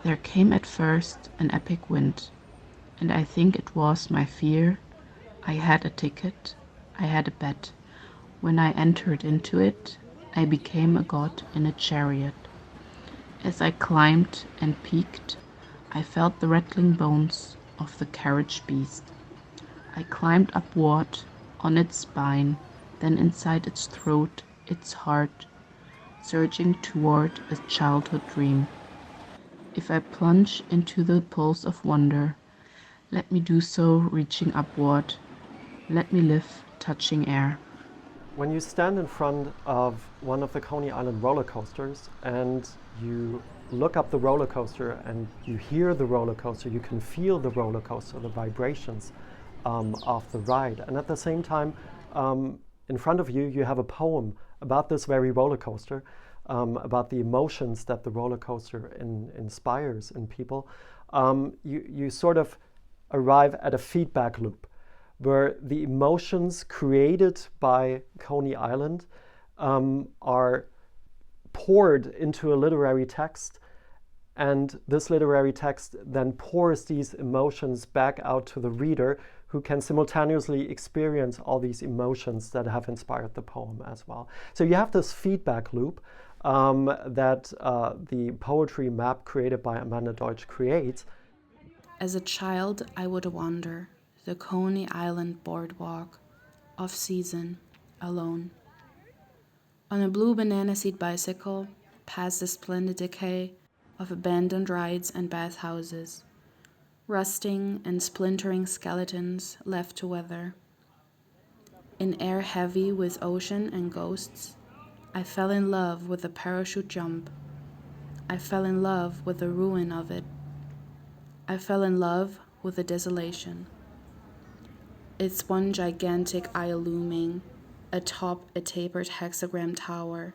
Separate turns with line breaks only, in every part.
There came at first an epic wind, and I think it was my fear. I had a ticket, I had a bet. When I entered into it, I became a god in a chariot. As I climbed and peaked, I felt the rattling bones of the carriage beast. I climbed upward on its spine, then inside its throat, its heart, surging toward a childhood dream. If I plunge into the pulse of wonder, let me do so reaching upward. Let me live touching air.
When you stand in front of one of the Coney Island roller coasters and you look up the roller coaster and you hear the roller coaster, you can feel the roller coaster, the vibrations of the ride. And at the same time, in front of you, you have a poem about this very roller coaster, about the emotions that the roller coaster inspires in people. You sort of arrive at a feedback loop where the emotions created by Coney Island are poured into a literary text, and this literary text then pours these emotions back out to the reader, who can simultaneously experience all these emotions that have inspired the poem as well. So you have this feedback loop that the poetry map created by Amanda Deutch creates.
As a child, I would wander the Coney Island boardwalk, off season, alone. On a blue banana seat bicycle, past the splendid decay of abandoned rides and bathhouses, rusting and splintering skeletons left to weather. In air heavy with ocean and ghosts, I fell in love with the parachute jump. I fell in love with the ruin of it. I fell in love with the desolation. It's one gigantic eye looming atop a tapered hexagram tower,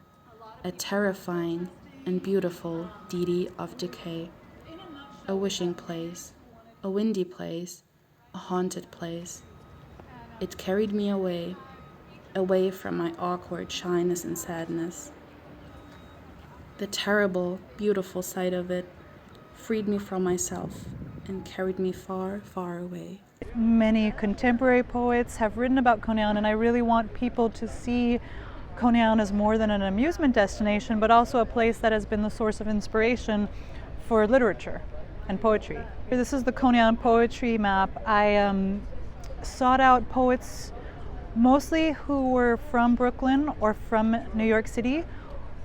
a terrifying and beautiful deity of decay, a wishing place, a windy place, a haunted place. It carried me away, away from my awkward shyness and sadness. The terrible, beautiful sight of it freed me from myself and carried me far, far away.
Many contemporary poets have written about Coney Island, and I really want people to see Coney Island as more than an amusement destination, but also a place that has been the source of inspiration for literature and poetry. This is the Coney Island poetry map. I sought out poets mostly who were from Brooklyn or from New York City,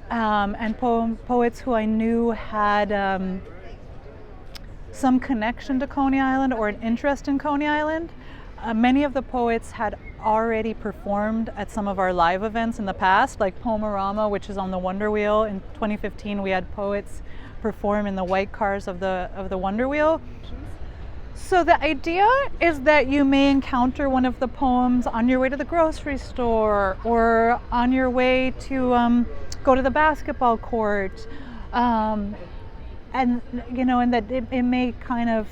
and poets who I knew had some connection to Coney Island or an interest in Coney Island. Many of the poets had already performed at some of our live events in the past, like Poemarama, which is on the Wonder Wheel. In 2015, we had poets perform in the white cars of the Wonder Wheel. So the idea is that you may encounter one of the poems on your way to the grocery store or on your way to go to the basketball court. And that it may kind of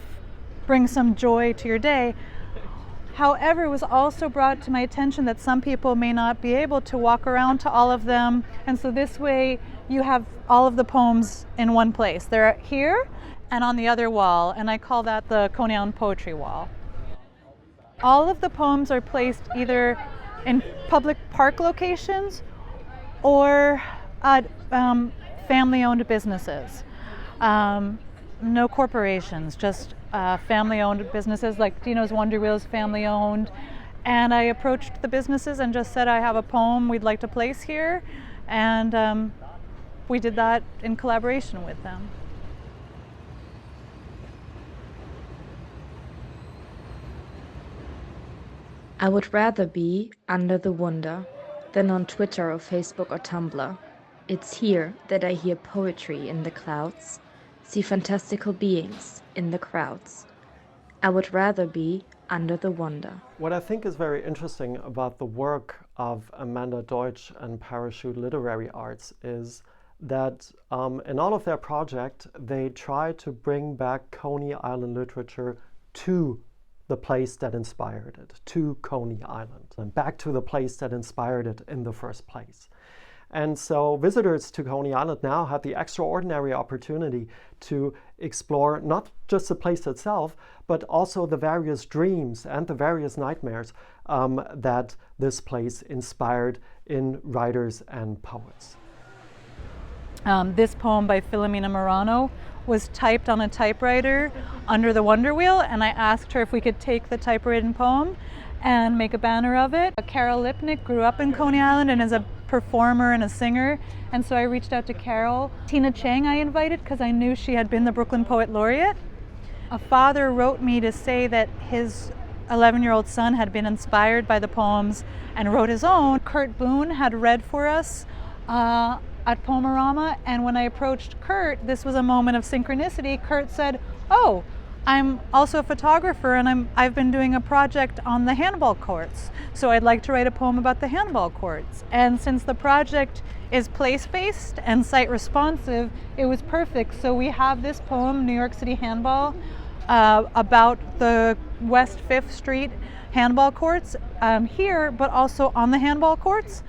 bring some joy to your day. However, it was also brought to my attention that some people may not be able to walk around to all of them, and so this way you have all of the poems in one place. They're here and on the other wall, and I call that the Coney Island Poetry Wall. All of the poems are placed either in public park locations or at family-owned businesses. No corporations, just family-owned businesses, like Dino's Wonder Wheel is family-owned. And I approached the businesses and just said, I have a poem we'd like to place here. And we did that in collaboration with them.
I would rather be under the wonder than on Twitter or Facebook or Tumblr. It's here that I hear poetry in the clouds, see fantastical beings in the crowds. I would rather be under the wonder.
What I think is very interesting about the work of Amanda Deutch and Parachute Literary Arts is that in all of their projects, they try to bring back Coney Island literature to the place that inspired it, to Coney Island, and back to the place that inspired it in the first place. And so visitors to Coney Island now have the extraordinary opportunity to explore not just the place itself, but also the various dreams and the various nightmares that this place inspired in writers and poets.
This poem by Filomena Morano was typed on a typewriter under the Wonder Wheel, and I asked her if we could take the typewritten poem and make a banner of it. Carol Lipnik grew up in Coney Island and is a performer and a singer, and so I reached out to Carol. Tina Chang I invited because I knew she had been the Brooklyn Poet Laureate. A father wrote me to say that his 11-year-old son had been inspired by the poems and wrote his own. Kurt Boone had read for us at Poemarama, and when I approached Kurt, this was a moment of synchronicity. Kurt said, "Oh, I'm also a photographer, and I've been doing a project on the handball courts, so I'd like to write a poem about the handball courts." And since the project is place-based and site-responsive, it was perfect. So we have this poem, New York City Handball, about the West 5th Street handball courts here, but also on the handball courts.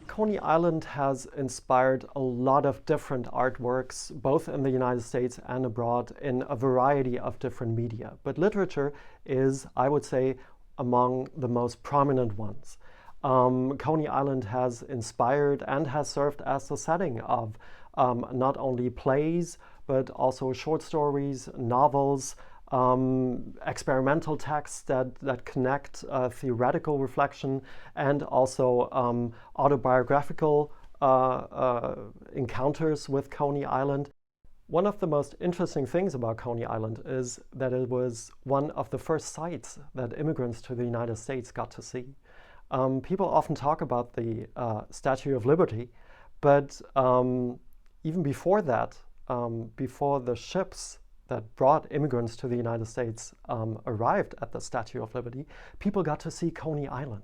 Coney Island has inspired a lot of different artworks, both in the United States and abroad, in a variety of different media. But literature is, I would say, among the most prominent ones. Coney Island has inspired and has served as the setting of not only plays, but also short stories, novels, experimental texts that connect theoretical reflection and also autobiographical encounters with Coney Island. One of the most interesting things about Coney Island is that it was one of the first sites that immigrants to the United States got to see. People often talk about the Statue of Liberty, but even before that, before the ships that brought immigrants to the United States arrived at the Statue of Liberty, people got to see Coney Island.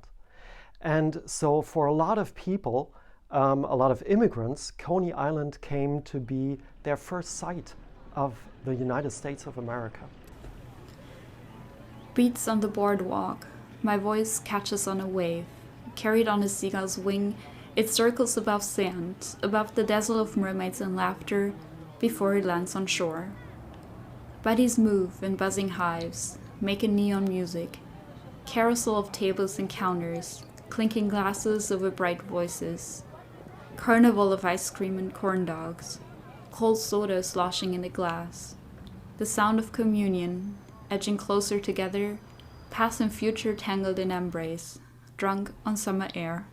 And so for a lot of people, a lot of immigrants, Coney Island came to be their first sight of the United States of America.
Beats on the boardwalk, my voice catches on a wave. Carried on a seagull's wing, it circles above sand, above the dazzle of mermaids and laughter, before it lands on shore. Bodies move in buzzing hives, making neon music. Carousel of tables and counters, clinking glasses over bright voices. Carnival of ice cream and corn dogs. Cold soda sloshing in a glass. The sound of communion, edging closer together, past and future tangled in embrace, drunk on summer air.